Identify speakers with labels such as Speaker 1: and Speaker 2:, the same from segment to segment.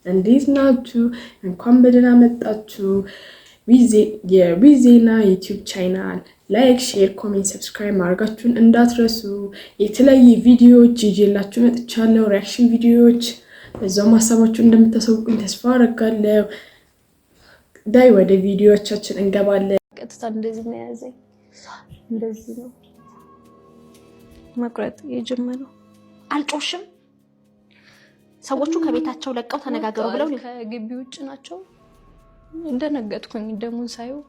Speaker 1: እንዴት ናችሁ? እንኳን በደህና መጣችሁ። የዊዜና ዩቲዩብ ቻናል ላይክ፣ ሼር፣ ኮሜንት፣ ሰብስክራይብ ማድረጋችሁን እንዳትረሱ። የተለያዩ ቪዲዮዎች ይዤላችሁ መጥቻለሁ፣ ሪያክሽን ቪዲዮዎች። በዛውም ሀሳባችሁን እንደምታሳውቁኝ ተስፋ አደርጋለሁ። ዳይ ወደ ቪዲዮዎቻችን እንገባለን።
Speaker 2: ቀጥታ እንደዚህ ነው ያዘኝ። እንደዚህ ነው መቁረጥ የጀመረው።
Speaker 3: አልጮሽም። ሰዎቹ ከቤታቸው ለቀው ተነጋገሩ ብለው
Speaker 2: ከግቢ ውጭ ናቸው። እንደነገጥኩኝ ደሙን ሳይው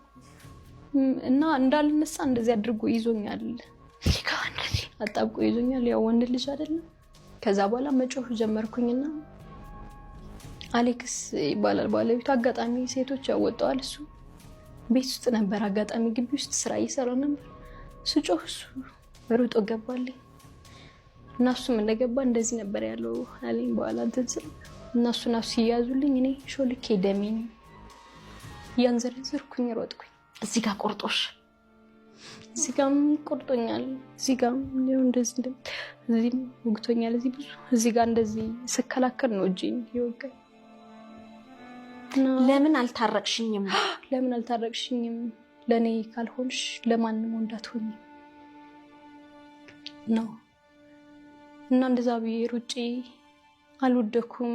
Speaker 2: እና እንዳልነሳ እንደዚህ አድርጎ ይዞኛል። እንደዚህ አጣብቆ ይዞኛል። ያው ወንድ ልጅ አይደለም። ከዛ በኋላ መጮህ ጀመርኩኝና አሌክስ ይባላል ባለቤቱ። አጋጣሚ ሴቶች ያወጣዋል። እሱ ቤት ውስጥ ነበር። አጋጣሚ ግቢ ውስጥ ስራ እየሰራ ነበር። ስጮህ እሱ ሩጦ ገባልኝ እና እሱም እንደገባ እንደዚህ ነበር ያለው አለኝ። በኋላ እንትን ስል እና እሱን ሲያዙልኝ እኔ ሾልኬ ደሜን ያንዘረዘርኩኝ ሮጥኩኝ።
Speaker 3: እዚህ ጋር ቆርጦሽ፣
Speaker 2: እዚህ ጋርም ቆርጦኛል፣ እዚህ ጋርም እንደዚህ እዚህም ወግቶኛል። እዚህ ብዙ እዚህ ጋር እንደዚህ ስከላከል ነው እጄን ይወጋኝ።
Speaker 3: ለምን አልታረቅሽኝም?
Speaker 2: ለምን አልታረቅሽኝም? ለኔ ካልሆንሽ ለማንም እንዳትሆኝ ነው። እና እንደዛ ብዬ ሩጬ አልወደኩም።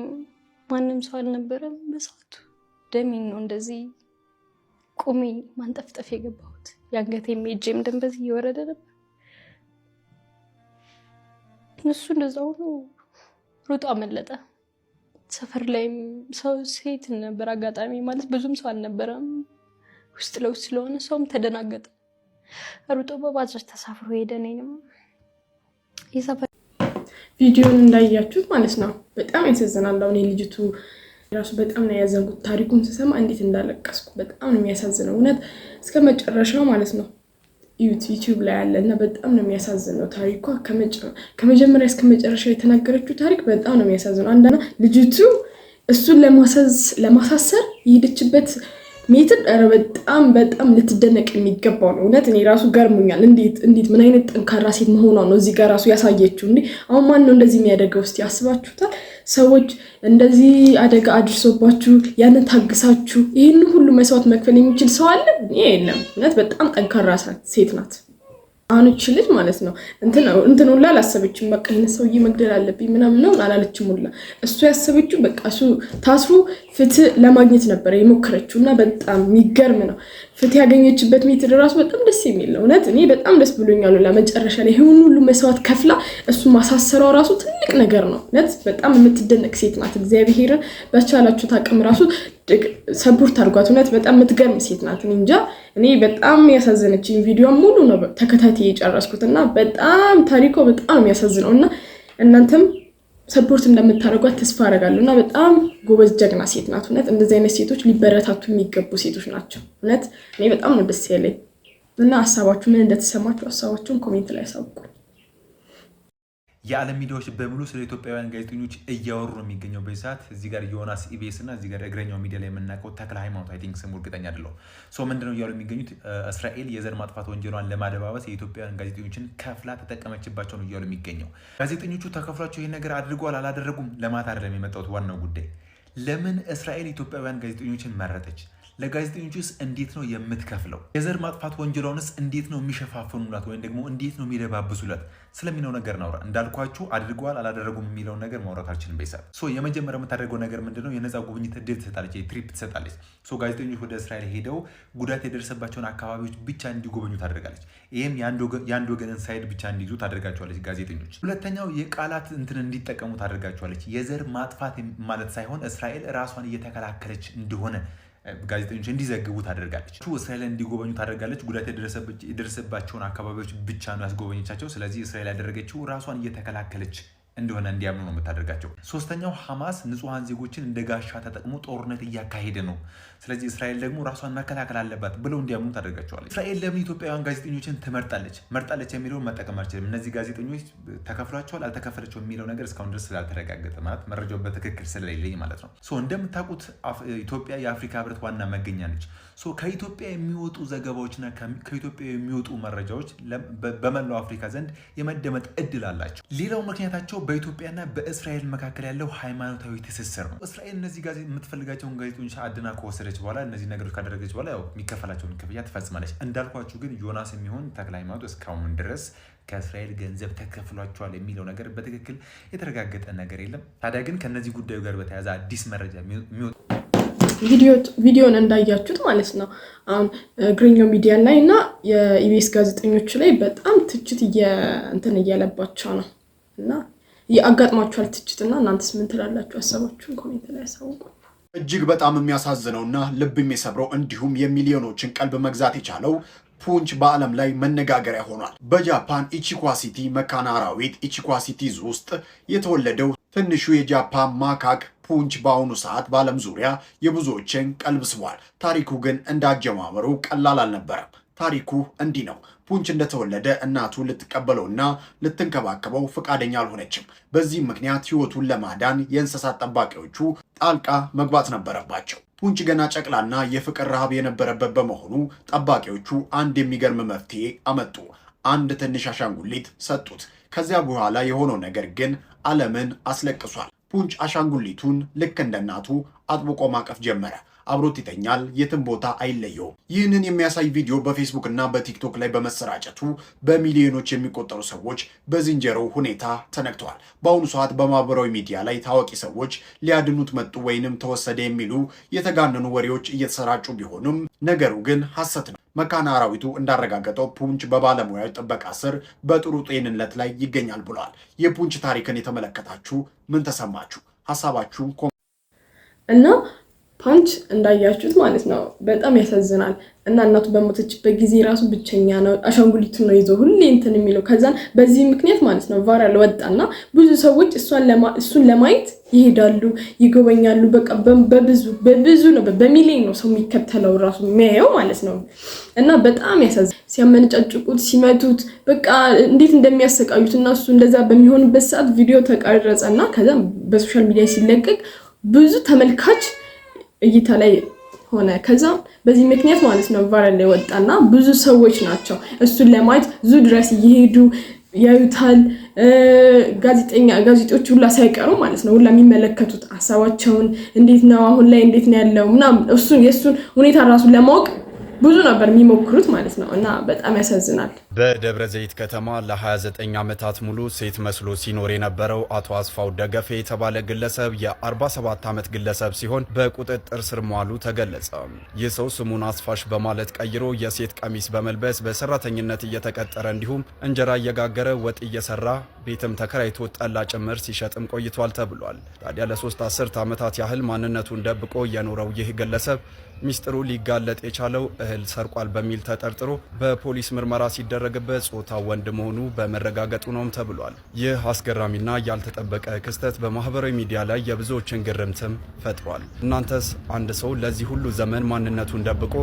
Speaker 2: ማንም ሰው አልነበረም በሰዓቱ። ደሜን ነው እንደዚህ ቁሜ ማንጠፍጠፍ የገባሁት። ያንገቴም እጄም ደም በዚህ እየወረደ ነበር። እሱ እንደዛው ነው ሩጦ አመለጠ። ሰፈር ላይም ሰው ሴት ነበር አጋጣሚ፣ ማለት ብዙም ሰው አልነበረም። ውስጥ ለውስጥ ስለሆነ ሰውም ተደናገጠ። ሩጦ በባጃጅ ተሳፍሮ ሄደ። እኔንም የሰፈር
Speaker 1: ቪዲዮን እንዳያችሁት ማለት ነው በጣም ያሳዝናል። አሁን ልጅቱ ራሱ በጣም ነው ያዘንኩት። ታሪኩን ስሰማ እንዴት እንዳለቀስኩ በጣም ነው የሚያሳዝነው። እውነት እስከ መጨረሻው ማለት ነው ዩቲዩብ ላይ ያለና በጣም ነው የሚያሳዝነው ታሪኳ። ከመጀመሪያ እስከ መጨረሻ የተናገረችው ታሪክ በጣም ነው የሚያሳዝነው። አንደኛ ልጅቱ እሱን ለማሳሰር የሄደችበት ሜትር በጣም በጣም ልትደነቅ የሚገባው ነው። እውነት እኔ ራሱ ገርሞኛል። እንዴት ምን አይነት ጠንካራ ሴት መሆኗ ነው እዚህ ጋር ራሱ ያሳየችው። እንዴ አሁን ማን ነው እንደዚህ የሚያደርገው? እስቲ ያስባችሁታል? ሰዎች እንደዚህ አደጋ አድርሶባችሁ ያንን ታግሳችሁ ይህን ሁሉ መስዋዕት መክፈል የሚችል ሰው አለ? የለም። እውነት በጣም ጠንካራ ሴት ናት። አሁን እቺ ልጅ ማለት ነው እንትን ሁላ አላሰበችም። በቃ ይሄን ሰውዬ መግደል አለብኝ ምናምን ነው አላለችም ሁላ። እሱ ያሰበችው በቃ እሱ ታስሮ ፍትህ ለማግኘት ነበር የሞከረችውና በጣም የሚገርም ነው። ፍትህ ያገኘችበት ሜትድ ራሱ በጣም ደስ የሚል ነው። እውነት እኔ በጣም ደስ ብሎኛል። ለመጨረሻ ላይ ይሄን ሁሉ መስዋዕት ከፍላ እሱ ማሳሰሯ ራሱ ትልቅ ነገር ነው። እውነት በጣም የምትደነቅ ሴት ናት። እግዚአብሔርን በቻላችሁት አቅም ራሱ ሰፖርት አድርጓት። እውነት በጣም የምትገርም ሴት ናት። እንጃ እኔ በጣም ያሳዘነችኝ ቪዲዮ ሙሉ ነው ተከታታይ የጨረስኩትና በጣም ታሪኮ በጣም የሚያሳዝነው እና እናንተም ሰፖርት እንደምታደርጓት ተስፋ አደርጋለሁና በጣም ጎበዝ ጀግና ሴት ናት። እውነት እንደዚህ አይነት ሴቶች ሊበረታቱ የሚገቡ ሴቶች ናቸው። እውነት እኔ በጣም ነው ደስ ያለኝ እና ሀሳባችሁ ምን እንደተሰማችሁ ሀሳባችሁን ኮሜንት ላይ አሳውቁ።
Speaker 4: የዓለም ሚዲያዎች በሙሉ ስለ ኢትዮጵያውያን ጋዜጠኞች እያወሩ ነው የሚገኘው በዚህ ሰዓት። እዚህ ጋር ዮናስ ኢቢኤስ እና እዚህ ጋር እግረኛው ሚዲያ ላይ የምናውቀው ተክለ ሃይማኖት አይ ቲንክ ስሙ እርግጠኛ አይደለሁም። ምንድነው እያሉ የሚገኙት? እስራኤል የዘር ማጥፋት ወንጀሏን ለማደባበስ የኢትዮጵያውያን ጋዜጠኞችን ከፍላ ተጠቀመችባቸው ነው እያሉ የሚገኘው። ጋዜጠኞቹ ተከፍሏቸው ይህን ነገር አድርገዋል አላደረጉም ለማለት አይደለም የመጣሁት። ዋናው ጉዳይ ለምን እስራኤል ኢትዮጵያውያን ጋዜጠኞችን መረጠች? ለጋዜጠኞችስ እንዴት ነው የምትከፍለው? የዘር ማጥፋት ወንጀሏንስ እንዴት ነው የሚሸፋፍኑላት ወይም ደግሞ እንዴት ነው የሚደባብሱላት? ስለሚለው ነገር ናውራ። እንዳልኳችሁ አድርገዋል አላደረጉም የሚለውን ነገር ማውራት አልችልም። በይሳብ የመጀመሪያ የምታደርገው ነገር ምንድነው? የነፃ ጉብኝት እድል ትሰጣለች፣ ትሪፕ ትሰጣለች። ጋዜጠኞች ወደ እስራኤል ሄደው ጉዳት የደረሰባቸውን አካባቢዎች ብቻ እንዲጎበኙ ታደርጋለች። ይህም የአንድ ወገንን ሳይድ ብቻ እንዲይዙ ታደርጋቸዋለች ጋዜጠኞች። ሁለተኛው የቃላት እንትን እንዲጠቀሙ ታደርጋቸዋለች። የዘር ማጥፋት ማለት ሳይሆን እስራኤል ራሷን እየተከላከለች እንደሆነ ጋዜጠኞች እንዲዘግቡ ታደርጋለች። እስራኤል እንዲጎበኙ ታደርጋለች። ጉዳት የደረሰባቸውን አካባቢዎች ብቻ ነው ያስጎበኘቻቸው። ስለዚህ እስራኤል ያደረገችው ራሷን እየተከላከለች እንደሆነ እንዲያምኑ ነው የምታደርጋቸው። ሶስተኛው ሐማስ ንጹሃን ዜጎችን እንደ ጋሻ ተጠቅሞ ጦርነት እያካሄደ ነው፣ ስለዚህ እስራኤል ደግሞ ራሷን መከላከል አለባት ብለው እንዲያምኑ ታደርጋቸዋለች። እስራኤል ለምን ኢትዮጵያውያን ጋዜጠኞችን መርጣለች የሚለውን መጠቀም አልችልም። እነዚህ ጋዜጠኞች ተከፍሏቸዋል አልተከፈለቸው የሚለው ነገር እስካሁን ድረስ ስላልተረጋገጠ ማለት መረጃው በትክክል ስለሌለኝ ማለት ነው። እንደምታውቁት ኢትዮጵያ የአፍሪካ ህብረት ዋና መገኛ ነች። ከኢትዮጵያ የሚወጡ ዘገባዎችና ከኢትዮጵያ የሚወጡ መረጃዎች በመላው አፍሪካ ዘንድ የመደመጥ እድል አላቸው። ሌላው ምክንያታቸው በኢትዮጵያና በእስራኤል መካከል ያለው ሃይማኖታዊ ትስስር ነው። እስራኤል እነዚህ የምትፈልጋቸውን ጋዜጠኞች አድና ከወሰደች በኋላ እነዚህ ነገሮች ካደረገች በኋላ ያው የሚከፈላቸውን ክፍያ ትፈጽማለች። እንዳልኳችሁ ግን ዮናስ የሚሆን ተክለ ሃይማኖት እስካሁን ድረስ ከእስራኤል ገንዘብ ተከፍሏቸዋል የሚለው ነገር በትክክል የተረጋገጠ ነገር የለም። ታዲያ ግን ከነዚህ ጉዳዩ ጋር በተያያዘ አዲስ መረጃ የሚወጣ
Speaker 1: ቪዲዮን እንዳያችሁት ማለት ነው አሁን እግረኛው ሚዲያ ላይ እና የኢቢኤስ ጋዜጠኞች ላይ በጣም ትችት እያለባቸው ነው እና ያጋጥማችኋል ትችትና እናንተስ ምን ትላላችሁ? ሀሳባችሁን ኮሜንት ላይ አሳውቁ።
Speaker 5: እጅግ በጣም የሚያሳዝነውና ልብ የሚሰብረው እንዲሁም የሚሊዮኖችን ቀልብ መግዛት የቻለው ፑንች በዓለም ላይ መነጋገሪያ ሆኗል። በጃፓን ኢቺኳ ሲቲ መካነ አራዊት ኢቺኳ ሲቲ ውስጥ የተወለደው ትንሹ የጃፓን ማካክ ፑንች በአሁኑ ሰዓት በዓለም ዙሪያ የብዙዎችን ቀልብ ስቧል። ታሪኩ ግን እንዳጀማመሩ ቀላል አልነበረም። ታሪኩ እንዲህ ነው። ፑንች እንደተወለደ እናቱ ልትቀበለውና ልትንከባከበው ፈቃደኛ አልሆነችም። በዚህ ምክንያት ሕይወቱን ለማዳን የእንስሳት ጠባቂዎቹ ጣልቃ መግባት ነበረባቸው። ፑንች ገና ጨቅላና የፍቅር ረሃብ የነበረበት በመሆኑ ጠባቂዎቹ አንድ የሚገርም መፍትሄ አመጡ። አንድ ትንሽ አሻንጉሊት ሰጡት። ከዚያ በኋላ የሆነው ነገር ግን ዓለምን አስለቅሷል። ፑንች አሻንጉሊቱን ልክ እንደ እናቱ አጥብቆ ማቀፍ ጀመረ። አብሮት ይተኛል፣ የትም ቦታ አይለየውም። ይህንን የሚያሳይ ቪዲዮ በፌስቡክ እና በቲክቶክ ላይ በመሰራጨቱ በሚሊዮኖች የሚቆጠሩ ሰዎች በዝንጀሮው ሁኔታ ተነክተዋል። በአሁኑ ሰዓት በማህበራዊ ሚዲያ ላይ ታዋቂ ሰዎች ሊያድኑት መጡ ወይንም ተወሰደ የሚሉ የተጋነኑ ወሬዎች እየተሰራጩ ቢሆኑም ነገሩ ግን ሐሰት ነው። መካነ አራዊቱ እንዳረጋገጠው ፑንች በባለሙያዊ ጥበቃ ስር በጥሩ ጤንነት ላይ ይገኛል ብለዋል። የፑንች ታሪክን የተመለከታችሁ ምን ተሰማችሁ? ሐሳባችሁን
Speaker 1: እና ፓንች እንዳያችሁት ማለት ነው በጣም ያሳዝናል። እና እናቱ በሞተችበት ጊዜ ራሱ ብቸኛ ነው። አሻንጉሊቱን ነው ይዞ ሁሌ እንትን የሚለው። ከዛን በዚህ ምክንያት ማለት ነው ቫይራል ወጣና ብዙ ሰዎች እሱን ለማየት ይሄዳሉ፣ ይጎበኛሉ። በቃ በብዙ ነው በሚሊዮን ነው ሰው የሚከተለው ራሱ የሚያየው ማለት ነው። እና በጣም ያሳዝናል። ሲያመነጫጭቁት፣ ሲመቱት በቃ እንዴት እንደሚያሰቃዩት እና እሱ እንደዛ በሚሆንበት ሰዓት ቪዲዮ ተቀረጸና ከዛ በሶሻል ሚዲያ ሲለቀቅ ብዙ ተመልካች እይታ ላይ ሆነ። ከዛ በዚህ ምክንያት ማለት ነው ቫይራል ላይ ወጣና ብዙ ሰዎች ናቸው እሱን ለማየት ዙ ድረስ እየሄዱ ያዩታል። ጋዜጦች ሁላ ሳይቀሩ ማለት ነው ሁላ የሚመለከቱት ሀሳባቸውን እንዴት ነው አሁን ላይ እንዴት ነው ያለው ምናምን የእሱን ሁኔታ ራሱ ለማወቅ ብዙ ነበር የሚሞክሩት ማለት ነው። እና በጣም ያሳዝናል።
Speaker 6: በደብረ ዘይት ከተማ ለ29 ዓመታት ሙሉ ሴት መስሎ ሲኖር የነበረው አቶ አስፋው ደገፌ የተባለ ግለሰብ የ47 ዓመት ግለሰብ ሲሆን በቁጥጥር ስር መዋሉ ተገለጸ። ይህ ሰው ስሙን አስፋሽ በማለት ቀይሮ የሴት ቀሚስ በመልበስ በሰራተኝነት እየተቀጠረ እንዲሁም እንጀራ እየጋገረ ወጥ እየሰራ ቤትም ተከራይቶ ጠላ ጭምር ሲሸጥም ቆይቷል ተብሏል። ታዲያ ለ3 አስርት ዓመታት ያህል ማንነቱን ደብቆ የኖረው ይህ ግለሰብ ሚስጥሩ ሊጋለጥ የቻለው እህል ሰርቋል በሚል ተጠርጥሮ በፖሊስ ምርመራ ሲደረግበት ጾታው ወንድ መሆኑ በመረጋገጡ ነውም ተብሏል። ይህ አስገራሚና ያልተጠበቀ ክስተት በማህበራዊ ሚዲያ ላይ የብዙዎችን ግርምትም ፈጥሯል። እናንተስ አንድ ሰው ለዚህ ሁሉ ዘመን ማንነቱን ደብቆ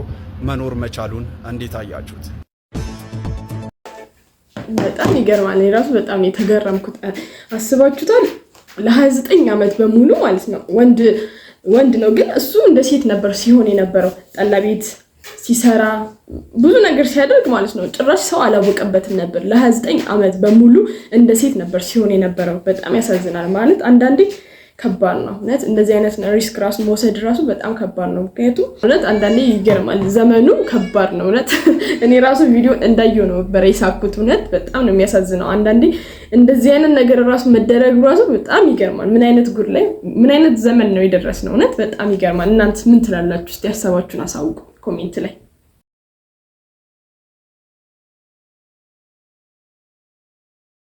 Speaker 6: መኖር መቻሉን እንዴት አያችሁት?
Speaker 1: በጣም ይገርማል። እኔ ራሱ በጣም የተገረምኩት አስባችሁታል? ለ29 ዓመት በሙሉ ማለት ነው ወንድ ነው፣ ግን እሱ እንደ ሴት ነበር ሲሆን የነበረው። ጠላ ቤት ሲሰራ ብዙ ነገር ሲያደርግ ማለት ነው ጭራሽ ሰው አላወቀበትም ነበር። ለ29 ዓመት በሙሉ እንደ ሴት ነበር ሲሆን የነበረው። በጣም ያሳዝናል። ማለት አንዳንዴ ከባድ ነው እውነት። እንደዚህ አይነት ሪስክ ራሱ መውሰድ ራሱ በጣም ከባድ ነው። ምክንያቱም እውነት አንዳንዴ ይገርማል። ዘመኑ ከባድ ነው እውነት። እኔ ራሱ ቪዲዮ እንዳየው ነው በሬሳኩት። እውነት በጣም ነው የሚያሳዝነው። አንዳንዴ እንደዚህ አይነት ነገር ራሱ መደረግ ራሱ በጣም ይገርማል። ምን አይነት ጉድ ላይ ምን አይነት ዘመን ነው የደረስነው? እውነት በጣም ይገርማል። እናንተ ምን ትላላችሁ? እስቲ ሀሳባችሁን አሳውቁ ኮሜንት ላይ።